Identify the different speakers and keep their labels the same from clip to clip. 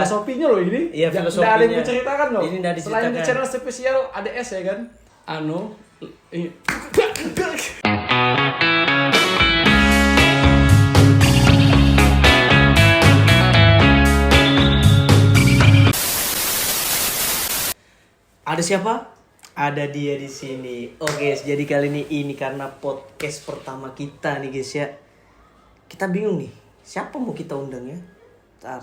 Speaker 1: Filosofinya loh ini.
Speaker 2: Iya,
Speaker 1: Nggak
Speaker 2: filosofinya.
Speaker 1: ada yang diceritakan loh.
Speaker 2: Ini nggak
Speaker 1: Selain di
Speaker 2: diceritakan.
Speaker 1: channel spesial ADS ya kan. Ini.
Speaker 2: Ada siapa? Ada dia di sini. Oke, guys, jadi kali ini karena podcast pertama kita nih guys ya. Kita bingung nih, siapa mau kita undang ya? Tar.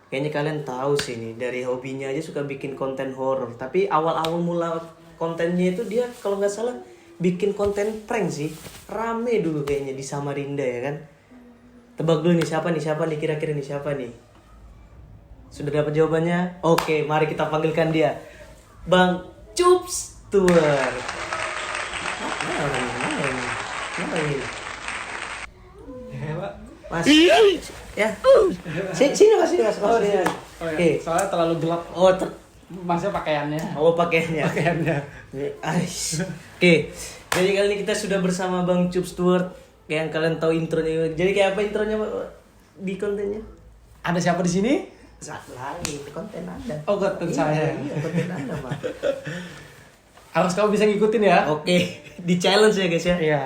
Speaker 2: Kayaknya kalian tahu sih nih, dari hobinya aja suka bikin konten horor. Tapi awal-awal mula kontennya itu dia kalau nggak salah bikin konten prank sih. Rame dulu kayaknya di Samarinda ya kan. Tebak dulu nih siapa nih kira-kira nih siapa nih? Sudah dapat jawabannya? Oke, mari kita panggilkan dia. Bang Cups Tour. Mana ini? Mas. Ya. Sini Mas. Oh, dia. Oke.
Speaker 1: Soalnya terlalu gelap. Masnya pakaiannya.
Speaker 2: Pakaiannya. Ais. Oke. Jadi kali ini kita sudah bersama Bang Cups Tour. Kayak yang kalian tahu intronya. Jadi kayak apa intronya di kontennya?
Speaker 1: Ada siapa di sini?
Speaker 2: Satu lagi konten Anda.
Speaker 1: Oh, konten saya.
Speaker 2: Iya, konten Anda, Pak.
Speaker 1: Harus kamu bisa ngikutin ya.
Speaker 2: Oke, di challenge ya guys ya.
Speaker 1: Iya.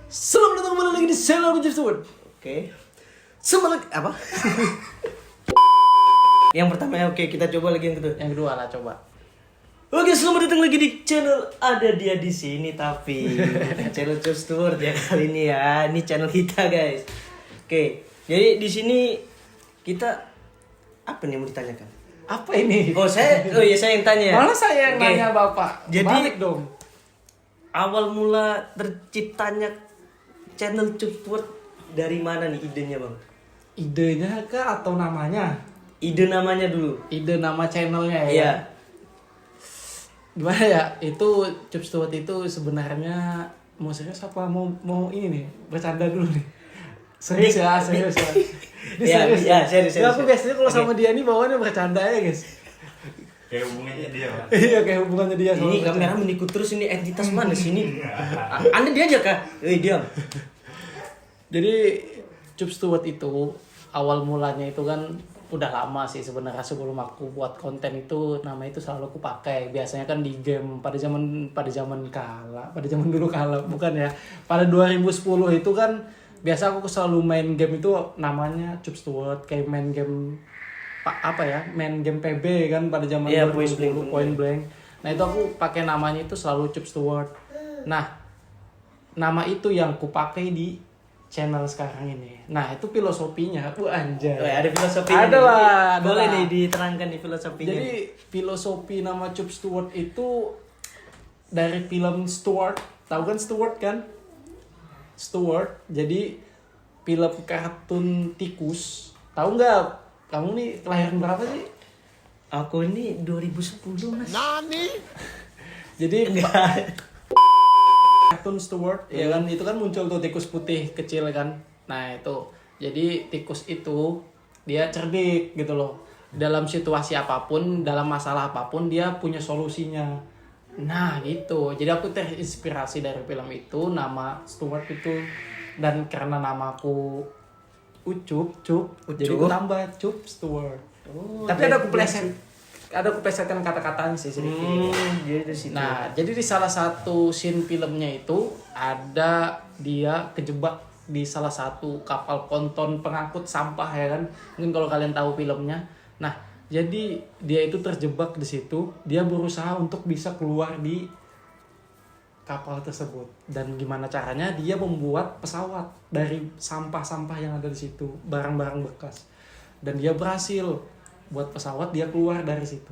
Speaker 1: Selamat datang kembali lagi di channel Bang Cups Tour.
Speaker 2: Oke. Semangat apa? Yang pertama ya, oke, kita coba lagi yang kedua.
Speaker 1: Yang kedua lah coba.
Speaker 2: Oke, selamat datang lagi di channel Ada Dia di Sini tapi channel Cups Tour ya kali ini ya. Ini channel kita, guys. Oke. Jadi di sini kita apa nih yang mau ditanyakan?
Speaker 1: Apa ini?
Speaker 2: Saya yang tanya.
Speaker 1: Malah saya yang
Speaker 2: Oke.
Speaker 1: nanya Bapak.
Speaker 2: Jadi
Speaker 1: balik dong.
Speaker 2: awal mula terciptanya channel Cups Tour dari mana nih idenya, Bang?
Speaker 1: Idenya kah atau namanya?
Speaker 2: Ide namanya dulu.
Speaker 1: Ide nama channelnya ya.
Speaker 2: Iya.
Speaker 1: Gimana ya? Itu Cups Tour itu sebenarnya mau serius apa mau ini nih? Bercanda dulu nih. Serius ya. Ini serius.
Speaker 2: Ya, serius.
Speaker 1: Ya, aku biasanya kalau sama dia nih bawaannya bercanda ya, guys.
Speaker 3: Kayak hubungannya dia, Pak.
Speaker 1: Iya, kayak hubungannya dia sama
Speaker 2: Ini
Speaker 1: bercanda.
Speaker 2: kamera menikut terus ini entitas mana sini? Anda diajak kah? Diam.
Speaker 1: Jadi Cups Tour itu awal mulanya itu kan udah lama sih sebenarnya. Sebelum aku buat konten itu nama itu selalu aku pakai. Biasanya kan di game pada zaman dulu kala bukan ya. Pada 2010 itu kan biasa aku selalu main game itu namanya Cups Tour, kayak main game main game PB kan pada zaman
Speaker 2: Iya,
Speaker 1: 2010 Point Blank. Nah, itu aku pakai namanya itu selalu Cups Tour. Nah, nama itu yang aku pakai di channel sekarang ini. Nah, itu filosofinya. Anjay.
Speaker 2: Ada filosofinya.
Speaker 1: Ada lah.
Speaker 2: Boleh nih diterangkan di filosofinya.
Speaker 1: Jadi filosofi nama Cups Tour itu dari film Stuart. Tahu kan Stuart kan? Stuart. Jadi film kartun tikus. Tahu nggak? Kamu nih kelahiran berapa sih?
Speaker 2: Aku ini 2010, Mas.
Speaker 1: Jadi kartun Stuart ya kan, itu kan muncul tuh tikus putih kecil kan. Nah, itu. Jadi tikus itu dia cerdik gitu loh. Dalam situasi apapun, dalam masalah apapun dia punya solusinya. Nah, gitu. Jadi aku terinspirasi dari film itu, nama Stuart itu, dan karena namaku Cup, jadi aku tambah Cups Tour. Tapi ada keplesetan kata-katanya sih sedikit.
Speaker 2: Jadi di situ.
Speaker 1: Nah, jadi di salah satu scene filmnya itu ada dia kejebak di salah satu kapal ponton pengangkut sampah ya kan. Mungkin kalau kalian tahu filmnya. Nah, jadi dia itu terjebak di situ, dia berusaha untuk bisa keluar di kapal tersebut. Dan gimana caranya dia membuat pesawat dari sampah-sampah yang ada di situ, barang-barang bekas. Dan dia berhasil buat pesawat, dia keluar dari situ.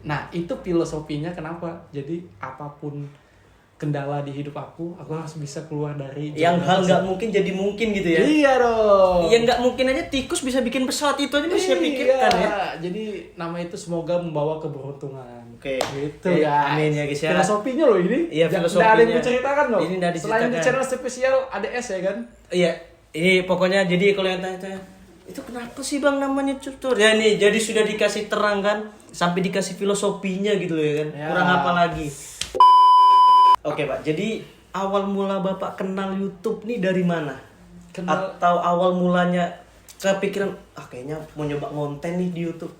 Speaker 1: Nah, itu filosofinya kenapa. Jadi apapun kendala di hidup aku harus bisa keluar dari
Speaker 2: yang hal nggak mungkin jadi mungkin gitu ya.
Speaker 1: Iya dong.
Speaker 2: Yang nggak mungkin aja tikus bisa bikin pesawat itu aja bisa pikirkan ya.
Speaker 1: Jadi nama itu semoga membawa keberuntungan.
Speaker 2: Oke.
Speaker 1: Gitu
Speaker 2: Oke,
Speaker 1: guys.
Speaker 2: amin ya guys ya.
Speaker 1: Filosofinya loh ini.
Speaker 2: Iya,
Speaker 1: Nggak
Speaker 2: filosofinya.
Speaker 1: ada yang diceritakan loh.
Speaker 2: Ini nggak
Speaker 1: Selain di
Speaker 2: diceritakan.
Speaker 1: channel spesial ADS ya kan.
Speaker 2: Iya, ini pokoknya jadi kalau yang tanya-tanya itu kenapa sih Bang namanya Cups Tour? Ya nih, jadi sudah dikasih terang kan, sampai dikasih filosofinya gitu ya kan.
Speaker 1: Ya.
Speaker 2: Kurang apa lagi? Oke, Pak. Jadi awal mula Bapak kenal YouTube nih dari mana?
Speaker 1: Kenal
Speaker 2: Atau awal mulanya kepikiran kayaknya mau nyoba ngonten nih di YouTube?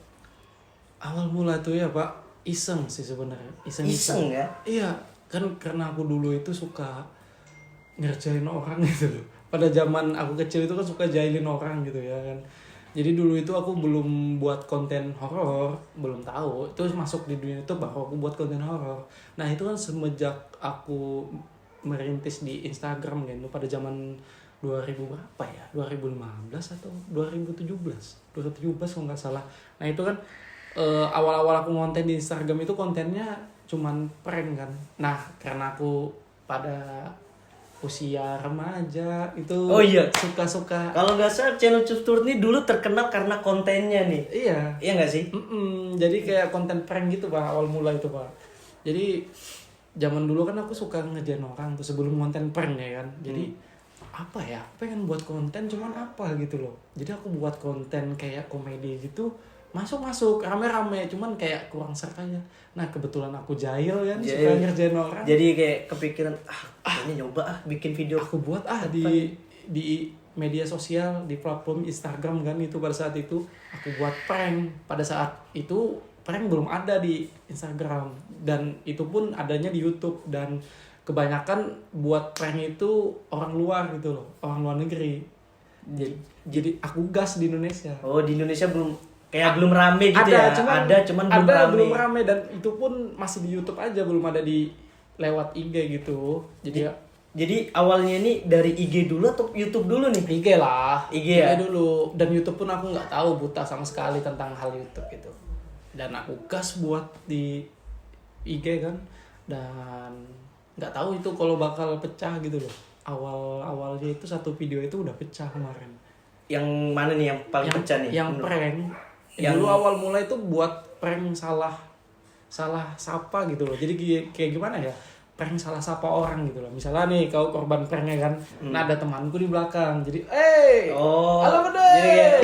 Speaker 1: Awal mula tuh ya Pak, iseng sih sebenarnya.
Speaker 2: Iseng ya?
Speaker 1: Iya, kan karena aku dulu itu suka ngerjain orang gitu loh. Pada zaman aku kecil itu kan suka jahilin orang gitu ya kan. Jadi dulu itu aku belum buat konten horor, belum tahu. Itu masuk di dunia itu baru aku buat konten horor. Nah itu kan semenjak aku merintis di Instagram kan, itu pada zaman 2000 berapa ya? 2015 atau 2017? 2017 kalau nggak salah. Nah itu kan awal-awal aku ngonten di Instagram itu kontennya cuman prank kan. Nah karena aku pada usia remaja itu
Speaker 2: Oh iya.
Speaker 1: suka-suka.
Speaker 2: Kalau nggak salah channel Custur ini dulu terkenal karena kontennya nih.
Speaker 1: Iya.
Speaker 2: Iya nggak sih?
Speaker 1: Jadi kayak konten prank gitu Pak, awal mula itu Pak. Jadi zaman dulu kan aku suka ngerjain orang tuh sebelum konten prank ya kan. Jadi apa ya, pengen buat konten cuman apa gitu loh. Jadi aku buat konten kayak komedi gitu, masuk rame-rame, cuman kayak kurang serta aja. Nah kebetulan aku jahil kan, suka ngerjain orang.
Speaker 2: Jadi kayak kepikiran kayaknya nyoba bikin video.
Speaker 1: Aku buat di media sosial, di platform Instagram kan, itu pada saat itu aku buat prank. Pada saat itu prank belum ada di Instagram, dan itu pun adanya di YouTube. Dan kebanyakan buat prank itu orang luar gitu loh, orang luar negeri. Jadi aku gas di Indonesia.
Speaker 2: Oh, di Indonesia belum rame gitu ya. Cuman belum rame.
Speaker 1: Dan itu pun masih di YouTube aja, belum ada di lewat IG gitu.
Speaker 2: Jadi awalnya ini dari IG dulu atau YouTube dulu nih?
Speaker 1: IG lah.
Speaker 2: IG ya?
Speaker 1: dulu. Dan YouTube pun aku nggak tahu, buta sama sekali tentang hal YouTube gitu. Dan aku gas buat di IG kan. Dan nggak tahu itu kalau bakal pecah gitu loh. Awalnya itu satu video itu udah pecah kemarin.
Speaker 2: Yang mana nih yang paling pecah nih?
Speaker 1: Yang prank. Dulu awal mulai itu buat prank salah sapa gitu loh. Jadi kayak gimana ya? Prank salah sapa orang gitu loh. Misalnya nih kau korban pranknya kan. Nah ada temanku di belakang. Jadi, halo gede.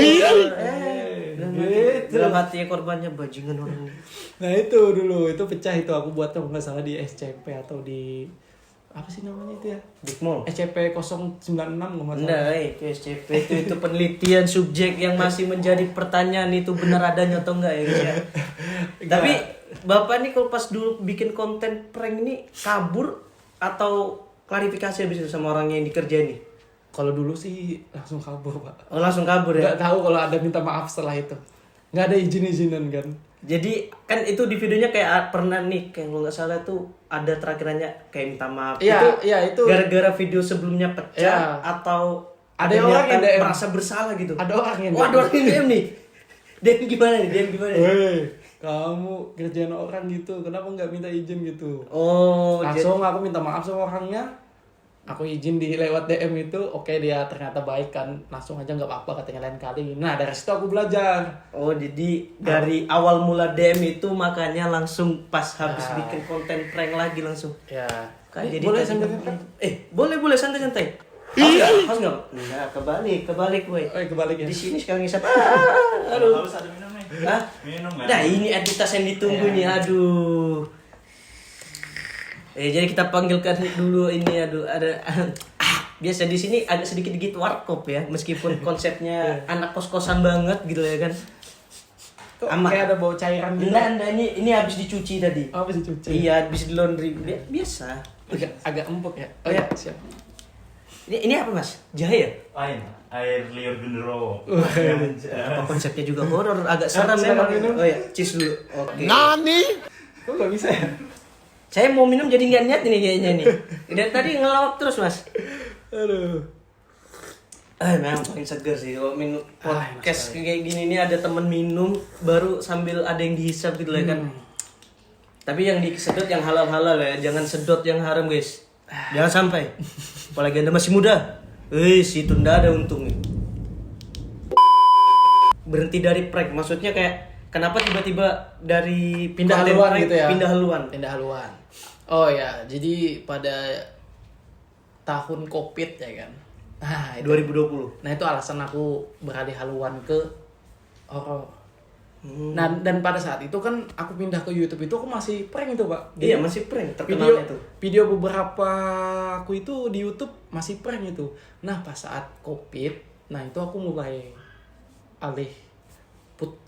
Speaker 2: Dalam hati korbannya bajingan orang ini.
Speaker 1: Nah itu dulu, itu pecah itu aku buat kalau nggak salah di SCP atau di apa sih namanya itu ya?
Speaker 2: Big Mall.
Speaker 1: SCP 096 kalau nggak salah.
Speaker 2: Nah, itu SCP itu penelitian subjek yang masih menjadi pertanyaan itu benar adanya atau enggak ya guys ya. Tapi Bapak nih kalau pas dulu bikin konten prank ini kabur atau klarifikasi habis itu sama orang yang dikerjain nih?
Speaker 1: Kalau dulu sih langsung kabur Pak.
Speaker 2: Oh, langsung kabur ya?
Speaker 1: Nggak tahu kalau ada minta maaf setelah itu. Nggak ada izin-izinan kan.
Speaker 2: Jadi kan itu di videonya kayak pernah nih, kayak kalau nggak salah tuh ada terakhirannya kayak minta maaf.
Speaker 1: Iya, itu.
Speaker 2: Gara-gara video sebelumnya pecah atau
Speaker 1: ada orang yang DM
Speaker 2: merasa bersalah gitu.
Speaker 1: Ada orang yang
Speaker 2: ada orang yang DM nih. DM gimana nih?
Speaker 1: Kamu kerjaan orang gitu, kenapa nggak minta izin gitu?
Speaker 2: Oh,
Speaker 1: langsung aku minta maaf sama orangnya. Aku izin di lewat DM itu, oke dia ternyata baik kan, langsung aja nggak apa-apa katanya lain kali. Nah dari situ aku belajar.
Speaker 2: Oh jadi dari awal mula DM itu makanya langsung pas habis bikin konten prank lagi langsung.
Speaker 1: Ya.
Speaker 2: Kan jadi
Speaker 1: boleh santai-santai.
Speaker 2: Boleh santai-santai. Harus nggak? Nah kebalik gue.
Speaker 1: Kebalik ya.
Speaker 2: Di sini sekarang ngisap.
Speaker 3: Aduh. Harus ada minum nih. Minum kan?
Speaker 2: Nah ini entitas yang ditunggu nih, aduh. Jadi kita panggilkan dulu ini, ada biasa di sini agak sedikit gitu warkop ya, meskipun konsepnya anak kos-kosan banget gitu ya kan.
Speaker 1: Kok kayak ada bau cairan gitu.
Speaker 2: Nah, ini habis dicuci tadi.
Speaker 1: Oh, habis dicuci.
Speaker 2: Iya, habis di laundry. Biasa.
Speaker 1: Agak empuk ya. Oh ya, siap.
Speaker 2: Ini apa Mas? Jahe ya?
Speaker 3: Air liur genderuwo.
Speaker 2: Apa konsepnya juga horor, agak seram memang. Oh ya, cheese dulu. Oke.
Speaker 1: Nani? Kok nggak bisa ya?
Speaker 2: Saya mau minum jadi nggak niat ini kayaknya nih. Dari tadi ngelawak terus Mas.
Speaker 1: Aduh.
Speaker 2: Memang paling seger sih kalau minum podcast kayak gini nih, ada temen minum baru sambil ada yang dihisap gitu lah kan. Tapi yang disedot yang halal-halal ya, jangan sedot yang haram guys. Jangan sampai. Apalagi Anda masih muda. Situ ndak ada untungnya. Berhenti dari prank, maksudnya kayak kenapa tiba-tiba dari
Speaker 1: pindah haluan gitu ya?
Speaker 2: Pindah haluan.
Speaker 1: Oh ya, jadi pada tahun Covid ya kan. Nah, itu,
Speaker 2: 2020.
Speaker 1: Nah, itu alasan aku beralih haluan ke horor. Nah, dan pada saat itu kan aku pindah ke YouTube itu aku masih prank itu, Pak.
Speaker 2: Iya, masih prank terkenalnya tuh.
Speaker 1: Video beberapa aku itu di YouTube masih prank itu. Nah, pas saat Covid, nah itu aku mulai alih 100%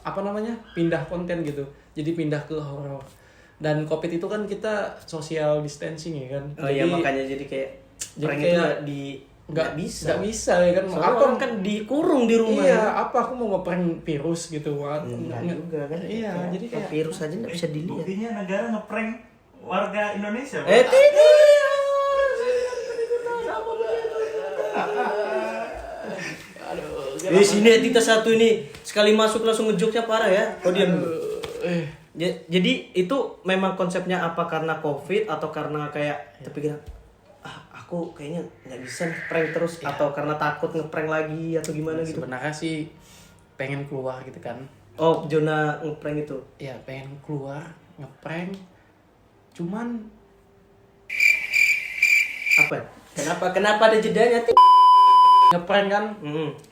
Speaker 1: apa namanya pindah konten gitu, jadi pindah ke horor. Dan COVID itu kan kita social distancing ya kan.
Speaker 2: Oh iya, makanya jadi kayak
Speaker 1: jadi
Speaker 2: prank
Speaker 1: kayak
Speaker 2: itu nggak bisa.
Speaker 1: nggak bisa ya kan.
Speaker 2: Soalnya orang kan dikurung di rumah.
Speaker 1: Iya, apa aku mau ngeprank virus gitu kan.
Speaker 2: Enggak juga kan.
Speaker 1: Iya, jadi kayak
Speaker 2: virus aja nggak bisa dilihat.
Speaker 3: Buktinya negara ngeprank warga Indonesia. Pak.
Speaker 2: Di sini kita satu ini sekali masuk langsung ngejoknya parah ya. Kau diam dulu. Jadi itu memang konsepnya apa, karena COVID atau karena kayak terpikir aku kayaknya nggak bisa nih prank terus, atau karena takut ngeprank lagi atau gimana gitu?
Speaker 1: sebenarnya sih pengen keluar gitu kan.
Speaker 2: Oh, zona ngeprank itu.
Speaker 1: Ya pengen keluar ngeprank, cuman
Speaker 2: Apa? Kenapa ada jedanya?
Speaker 1: ngeprank kan.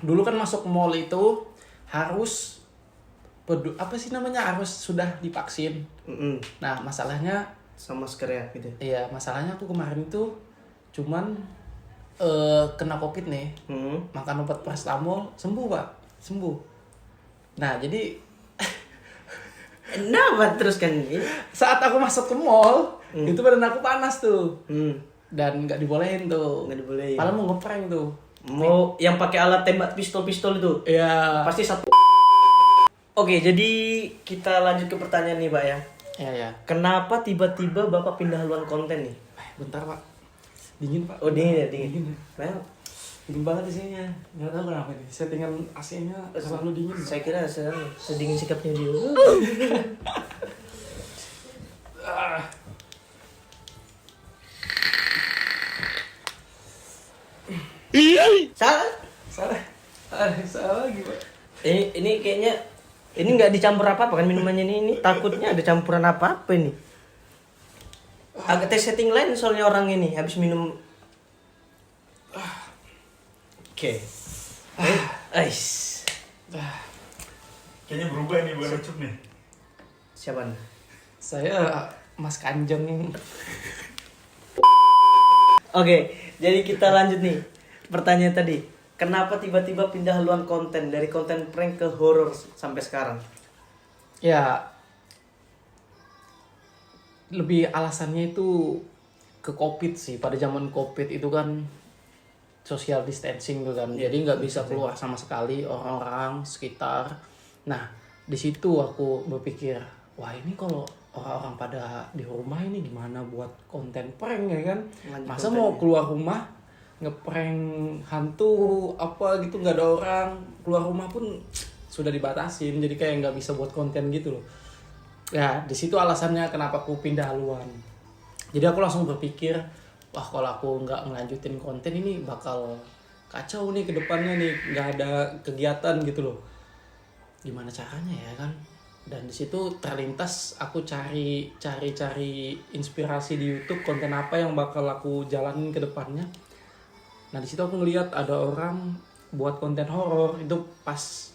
Speaker 1: Dulu kan masuk mall itu harus apa sih namanya, harus sudah divaksin. Nah masalahnya
Speaker 2: Sama masker ya gitu.
Speaker 1: iya, masalahnya aku kemarin tuh cuman kena COVID nih, makan obat paracetamol sembuh pak, sembuh. Nah jadi
Speaker 2: Kenapa terus kan ini?
Speaker 1: saat aku masuk ke mall itu badan aku panas tuh, dan nggak dibolehin tuh.
Speaker 2: Nggak dibolehin.
Speaker 1: Padahal mau ngeprank tuh.
Speaker 2: Mau yang pakai alat tembak pistol itu?
Speaker 1: Iya.
Speaker 2: Pasti satu. Oke, jadi kita lanjut ke pertanyaan nih, Pak ya.
Speaker 1: Iya ya.
Speaker 2: Kenapa tiba-tiba Bapak pindah haluan konten nih?
Speaker 1: Bentar pak, dingin pak.
Speaker 2: Oh, dingin ya, dingin. Nah,
Speaker 1: Dingin banget di sini ya. Nggak tahu kenapa nih. Settingan AC-nya selalu dingin.
Speaker 2: saya kira sedingin sikapnya dia. Salah.
Speaker 1: Salah lagi pak.
Speaker 2: Ini kayaknya ini nggak dicampur apa-apa kan minumannya ini takutnya ada campuran apa-apa ini. Agak tes setting lain soalnya orang ini habis minum. Oke. Ais.
Speaker 3: Kayaknya berubah nih bukan ucup nih.
Speaker 2: Siapa nih?
Speaker 1: Saya Mas Kanjeng.
Speaker 2: Oke, jadi kita lanjut nih. Pertanyaan tadi, kenapa tiba-tiba pindah haluan konten dari konten prank ke horor sampai sekarang?
Speaker 1: Ya, lebih alasannya itu ke COVID sih. Pada zaman COVID itu kan social distancing tuh kan, jadi nggak bisa keluar sama sekali orang-orang sekitar. Nah di situ aku berpikir, wah ini kalau orang-orang pada di rumah ini gimana buat konten prank ya kan. Masa mau keluar rumah ngeprank hantu apa gitu, nggak ada orang, keluar rumah pun sudah dibatasin, jadi kayak nggak bisa buat konten gitu loh. Ya di situ alasannya kenapa aku pindah haluan. Jadi aku langsung berpikir, wah kalau aku nggak ngelanjutin konten ini bakal kacau nih ke depannya nih, nggak ada kegiatan gitu loh. Gimana caranya ya kan? Dan di situ terlintas aku cari inspirasi di YouTube, konten apa yang bakal aku jalanin ke depannya. Nah di situ aku ngeliat ada orang buat konten horor. Itu pas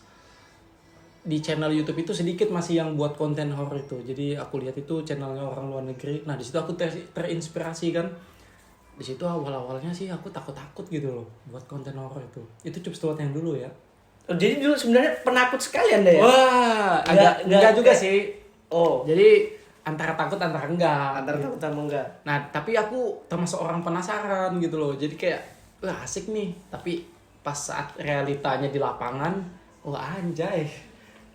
Speaker 1: di channel YouTube itu sedikit masih yang buat konten horor itu. Jadi aku lihat itu channelnya orang luar negeri. Nah di situ aku terinspirasi kan. Di situ awal-awalnya sih aku takut-takut gitu loh buat konten horor itu. Itu Cup Stewart yang dulu ya.
Speaker 2: Oh, jadi dulu sebenarnya penakut sekali Anda ya?
Speaker 1: Wah, enggak juga sih.
Speaker 2: Oh,
Speaker 1: Jadi antara takut antara enggak.
Speaker 2: antara takut sama enggak.
Speaker 1: Nah, tapi aku termasuk orang penasaran gitu loh. Jadi kayak, wah asik nih. Tapi pas saat realitanya di lapangan, wah anjay.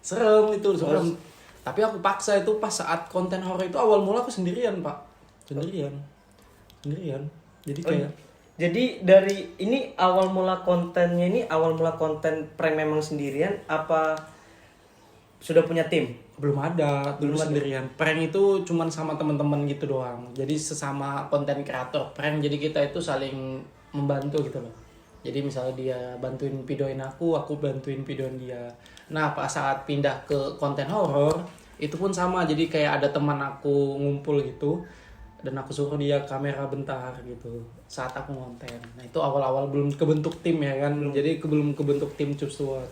Speaker 1: Serem itu, serem. Tapi aku paksa itu pas saat konten horor itu awal mula aku sendirian, Pak. Sendirian. Jadi kayak
Speaker 2: Jadi dari ini awal mula kontennya ini awal mula konten prank memang sendirian apa sudah punya tim?
Speaker 1: belum ada, dulu sendirian. Prank itu cuman sama teman-teman gitu doang. Jadi sesama konten kreator prank, jadi kita itu saling membantu gitu loh. Jadi misalnya dia bantuin videoin aku bantuin videoin dia. Nah, pas saat pindah ke konten horor, itu pun sama. Jadi kayak ada teman aku ngumpul gitu, dan aku suruh dia kamera bentar gitu saat aku ngonten. Nah, itu awal-awal belum kebentuk tim ya kan. Jadi belum kebentuk tim Cup Stewart.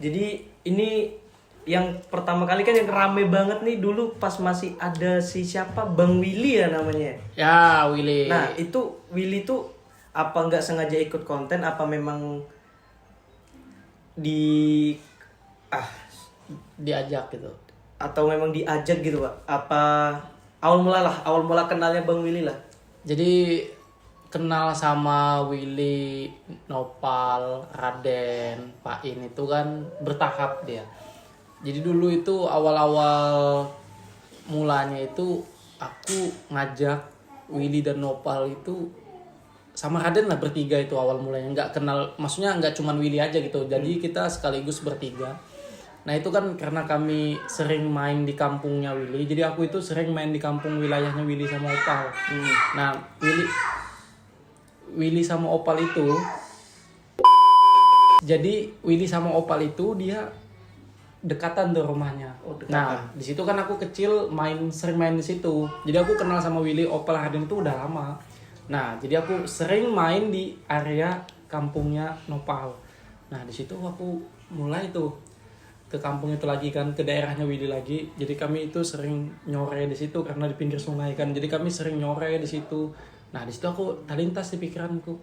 Speaker 2: Jadi ini yang pertama kali kan yang rame banget nih dulu pas masih ada si siapa Bang Willy ya namanya.
Speaker 1: Ya, Willy.
Speaker 2: Nah itu Willy tuh apa nggak sengaja ikut konten apa memang di
Speaker 1: diajak gitu.
Speaker 2: atau memang diajak gitu Pak? Apa awal mula kenalnya Bang Willy lah.
Speaker 1: Jadi kenal sama Willy, Nopal, Raden, Pak In itu kan bertahap dia. Jadi dulu itu awal-awal mulanya itu aku ngajak Willy dan Nopal itu sama Raden lah bertiga itu awal mulanya. Nggak kenal, maksudnya nggak cuman Willy aja gitu. Jadi kita sekaligus bertiga. Nah itu kan karena kami sering main di kampungnya Willy. Jadi aku itu sering main di kampung wilayahnya Willy sama Opal. Nah Willy sama Opal itu, jadi Willy sama Opal itu dia dekatan tuh rumahnya.
Speaker 2: dekatan.
Speaker 1: Nah di situ kan aku kecil sering main di situ. Jadi aku kenal sama Willy, Opal, Raden itu udah lama. Nah jadi aku sering main di area kampungnya Nopal. Nah di situ aku mulai tuh ke kampung itu lagi kan, ke daerahnya Willy lagi. Jadi kami itu sering nyore di situ karena di pinggir sungai kan. Jadi kami sering nyore di situ. Nah di situ aku terlintas di pikiranku,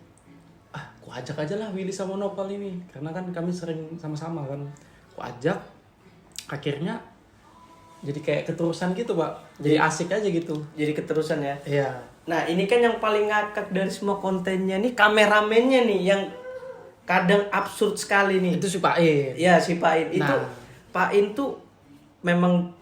Speaker 1: aku ajak aja lah Willy sama Nopal ini, karena kan kami sering sama-sama kan. Aku ajak, akhirnya jadi kayak keterusan gitu Pak. Jadi asik aja gitu.
Speaker 2: Jadi keterusan ya.
Speaker 1: Iya.
Speaker 2: Nah ini kan yang paling ngakak dari semua kontennya nih kameramennya nih yang kadang absurd sekali nih.
Speaker 1: Itu si Pak In.
Speaker 2: Ya si Pak In itu
Speaker 1: Nah.
Speaker 2: Pak In tuh memang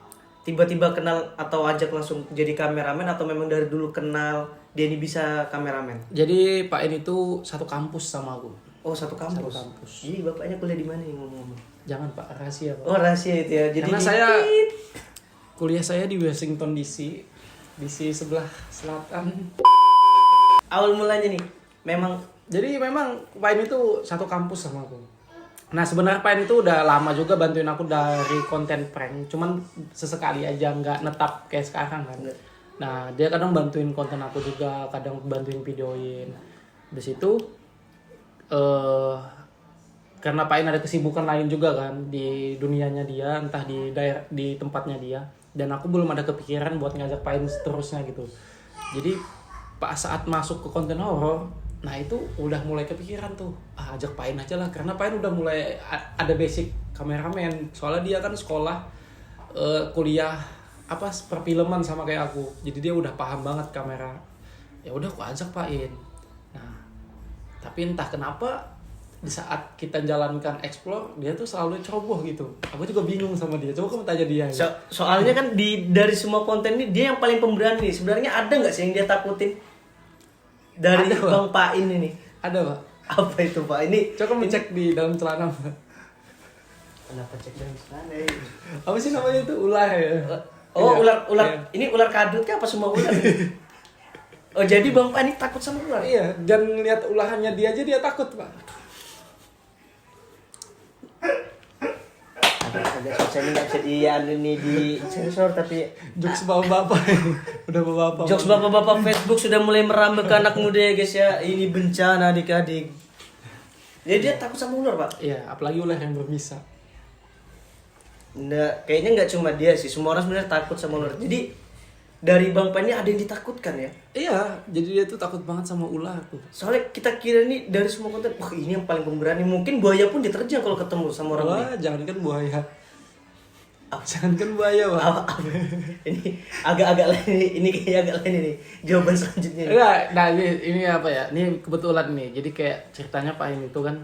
Speaker 2: tiba-tiba kenal atau ajak langsung jadi kameramen atau memang dari dulu kenal dia ini bisa kameramen.
Speaker 1: Jadi Pak In itu satu kampus sama aku.
Speaker 2: Oh satu kampus.
Speaker 1: Satu kampus.
Speaker 2: Jadi bapaknya kuliah di mana nih ngomong-ngomong?
Speaker 1: Jangan Pak, rahasia Pak.
Speaker 2: Oh rahasia itu ya. Jadi
Speaker 1: Karena kuliah saya di Washington DC sebelah selatan.
Speaker 2: awal mulanya nih memang
Speaker 1: Jadi memang Pak In itu satu kampus sama aku. Nah sebenarnya Pak In itu udah lama juga bantuin aku dari konten prank. Cuman sesekali aja, nggak netap kayak sekarang kan. Nah dia kadang bantuin konten aku juga, kadang bantuin videoin. Di situ karena Pak In ada kesibukan lain juga kan di dunianya dia, entah di tempatnya dia. Dan aku belum ada kepikiran buat ngajak Pak In seterusnya gitu. Jadi saat masuk ke konten horor, nah itu udah mulai kepikiran tuh, ajak Pak In aja lah, karena Pak In udah mulai ada basic kameramen. Soalnya dia kan sekolah kuliah perfilman sama kayak aku, jadi dia udah paham banget kamera. Ya udah aku ajak Pak In. Nah tapi entah kenapa di saat kita jalankan explore, dia tuh selalu ceroboh gitu. Aku juga bingung sama dia. Coba kamu tanya dia.
Speaker 2: soalnya kan dari semua konten ini dia yang paling pemberani. Sebenarnya ada nggak sih yang dia takutin dari
Speaker 1: Ada,
Speaker 2: Bang Pak In ini?
Speaker 1: Ada Pak.
Speaker 2: Apa itu Pak? Ini
Speaker 1: Coba kamu cek di dalam celana Pak.
Speaker 2: kenapa cek dari sana?
Speaker 1: Apa sih namanya itu, ular ya?
Speaker 2: Oh
Speaker 1: Iya.
Speaker 2: ular
Speaker 1: Iya.
Speaker 2: ini ular kadut kah apa semua ular? Oh jadi Bang Pak ini takut sama ular?
Speaker 1: Iya, dan ngeliat ulahannya dia aja dia takut Pak.
Speaker 2: Agak susah nih, nggak bisa di sensor tapi
Speaker 1: Jokes bapak-bapak ini. Udah bapak-bapak.
Speaker 2: jokes bapak-bapak Facebook sudah mulai merambah ke anak muda ya guys ya. Ini bencana adik-adik. Jadi dia takut sama ular Pak?
Speaker 1: Iya, apalagi ular yang berbisa.
Speaker 2: Nggak, kayaknya nggak cuma dia sih. Semua orang sebenarnya takut sama ular. Jadi dari Bang Pak ini ada yang ditakutkan ya?
Speaker 1: Iya, jadi dia tuh takut banget sama ular tuh.
Speaker 2: Soalnya kita kira nih dari semua konten, wah ini yang paling pemberani. Mungkin buaya pun diterjang kalau ketemu sama orang ini.
Speaker 1: Wah, jangankan buaya. Jangankan buaya Pak.
Speaker 2: Ini agak-agak lain, ini kayaknya agak lain ini. Jawaban selanjutnya.
Speaker 1: Enggak, nah ini apa ya? Ini kebetulan nih. Jadi kayak ceritanya Pak In itu kan,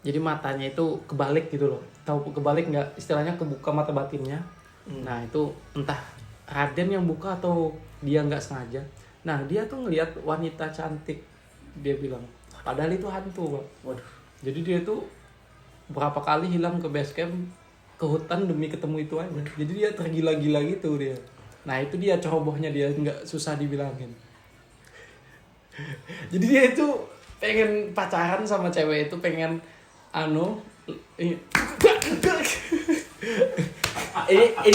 Speaker 1: jadi matanya itu kebalik gitu loh. Tahu kebalik nggak? Istilahnya kebuka mata batinnya. Nah itu entah Raden yang buka atau dia nggak sengaja. Nah dia tuh ngelihat wanita cantik, dia bilang. Padahal itu hantu Pak.
Speaker 2: Waduh.
Speaker 1: Jadi dia tuh berapa kali hilang ke base camp, ke hutan demi ketemu itu aja. Jadi dia tergila-gila gitu dia. Nah itu dia cerobohnya, dia nggak susah dibilangin. Jadi dia itu pengen pacaran sama cewek itu, pengen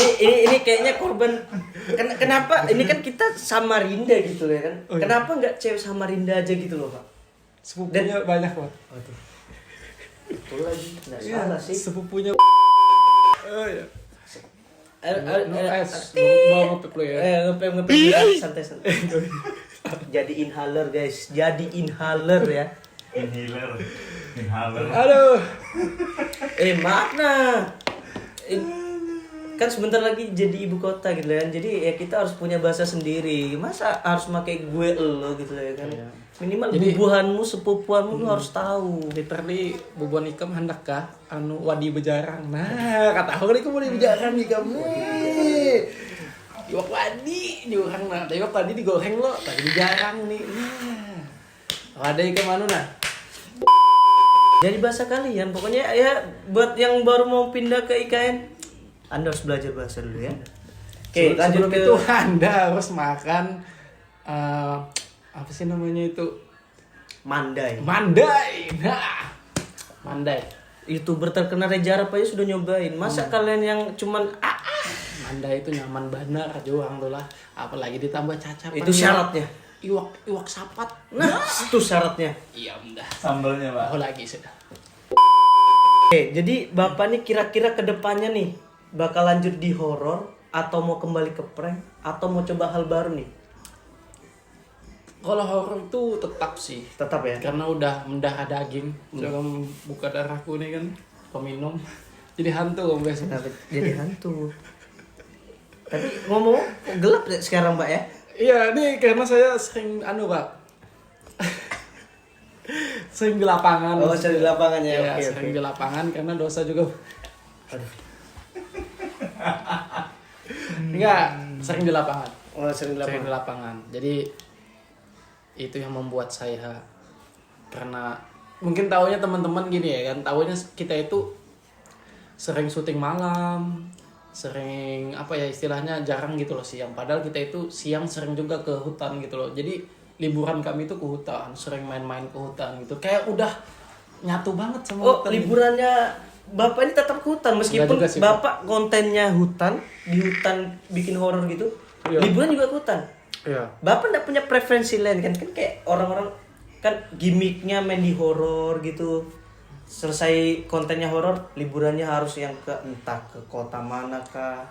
Speaker 2: ini kayaknya korban. Kenapa? Ini kan kita Samarinda gitu ya kan.
Speaker 1: Oh, iya.
Speaker 2: Kenapa nggak cewek Samarinda aja gitu loh Pak?
Speaker 1: sepupunya banyak Pak.
Speaker 2: Waduh. Betul lagi. Nggak
Speaker 1: Iya,
Speaker 2: salah sih.
Speaker 1: sepupunya. Oh iya. Mau ngepep lo ya.
Speaker 2: Ngepep santai. Jadi inhaler guys. Jadi inhaler ya.
Speaker 3: Inhaler. Nih, halo.
Speaker 1: Aduh.
Speaker 2: Maaf nah. Kan sebentar lagi jadi ibu kota gitu kan. Jadi ya kita harus punya bahasa sendiri. Masa harus pakai gue lo gitu ya kan.
Speaker 1: Iya.
Speaker 2: Minimal
Speaker 1: Jadi-
Speaker 2: bubuhanmu, sepupuanmu lu harus tahu.
Speaker 1: Literally bubuan ikam hendak kah anu wadi bejarang. Nah, kata aku nih kamu wadi bejarang nih kamu. Iwak wadi diurang nah. Iwak tadi digoreng lo, tadi bejarang nih. Nah. Ada ikam anu nah.
Speaker 2: Jadi bahasa kalian pokoknya ya buat yang baru mau pindah ke IKN, Anda harus belajar bahasa dulu ya. Oke, lanjut
Speaker 1: Sebelum
Speaker 2: ke
Speaker 1: itu Anda harus makan apa sih namanya itu?
Speaker 2: Mandai.
Speaker 1: Mandai. Nah. Mandai.
Speaker 2: YouTuber terkenal Reza Arab aja sudah nyobain. Masa kalian yang cuman
Speaker 1: Mandai itu nyaman benar doang tuh lah. Apalagi ditambah cacapan.
Speaker 2: itu syaratnya.
Speaker 1: Iwak sapat.
Speaker 2: Nah, itu syaratnya.
Speaker 1: Iya, udah.
Speaker 3: Sambalnya, Pak.
Speaker 1: Oh lagi sudah.
Speaker 2: Oke, jadi Bapak nih kira-kira ke depannya nih bakal lanjut di horor atau mau kembali ke prank atau mau coba hal baru nih?
Speaker 1: Kalau horor itu tetap sih.
Speaker 2: Tetap ya.
Speaker 1: Karena udah mendarah daging. Jangan buka darahku nih kan peminum. Jadi hantu om besok.
Speaker 2: Kenapa jadi hantu? Tapi ngomong kok gelap ya sekarang, Mbak ya?
Speaker 1: Iya, nih karena saya sering anu pak, sering di lapangan.
Speaker 2: Oh, sering di lapangan ya.
Speaker 1: Iya,
Speaker 2: Oke,
Speaker 1: sering
Speaker 2: oke.
Speaker 1: di lapangan karena dosa juga.
Speaker 2: Aduh.
Speaker 1: Enggak, sering di lapangan.
Speaker 2: Oh, sering di
Speaker 1: Sering di
Speaker 2: lapangan.
Speaker 1: lapangan. Jadi itu yang membuat saya karena mungkin taunya teman-teman gini ya kan, taunya kita itu sering syuting malam, sering apa ya istilahnya jarang gitu loh siang. Padahal kita itu siang sering juga ke hutan gitu loh. Jadi liburan kami itu ke hutan, sering main-main ke hutan gitu. Kayak udah nyatu banget sama
Speaker 2: Oh,
Speaker 1: hutan.
Speaker 2: liburannya Bapak ini tetap ke hutan meskipun
Speaker 1: juga sih,
Speaker 2: Bapak kontennya hutan, di hutan bikin horor gitu.
Speaker 1: Iya.
Speaker 2: Liburan juga ke hutan.
Speaker 1: Iya.
Speaker 2: Bapak enggak punya preferensi lain kan? Kan kayak orang-orang kan gimmicknya main di horor gitu. Selesai kontennya horor, liburannya harus yang ke entah ke kota mana kah,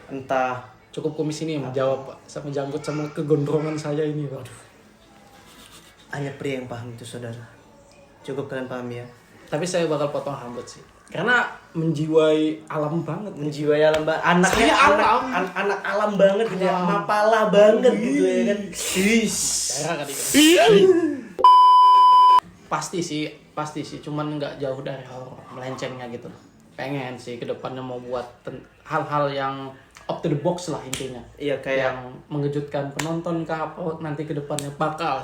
Speaker 2: entah
Speaker 1: Cukup kumis ini yang menjawab Pak, sama jangkut sama kegondrongan saya ini Pak.
Speaker 2: hanya pria yang paham itu saudara. Cukup kalian paham ya.
Speaker 1: Tapi saya bakal potong rambut sih. Karena menjiwai alam banget.
Speaker 2: Menjiwai alam anaknya
Speaker 1: Saya
Speaker 2: anak,
Speaker 1: alam.
Speaker 2: anak alam banget gitu ya, mapalah banget gitu ya kan.
Speaker 1: Daerah kali kan. Pasti sih, cuman nggak jauh dari horor, melencengnya gitu. Pengen sih kedepannya mau buat hal-hal yang up to the box lah intinya.
Speaker 2: Iya kayak
Speaker 1: Yang mengejutkan penonton kah apa nanti kedepannya bakal.